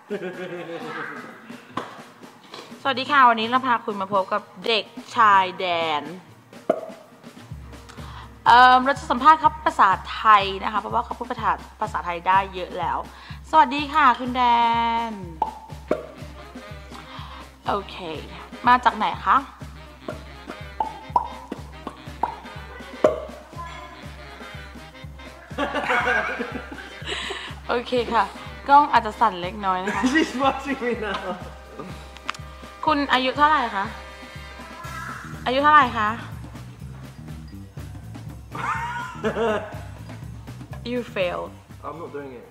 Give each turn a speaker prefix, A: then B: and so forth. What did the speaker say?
A: สวัสดีค่ะวันนี้เราพาคุณมาพบกับเด็กชายแดนเราจะสัมภาษณ์ครับภาษาไทยนะคะเพราะว่าเขาพูดภาษาไทยได้เยอะแล้วสวัสดีค่ะคุณแดนโอเคมาจากไหนคะโอเคค่ะกล้องอาจจะสั่นเล็กน้อยนะคะ
B: She's watching me now
A: คุณอายุเท่าไหร่คะอายุเท่าไหร่คะ You failed
B: I'm not doing it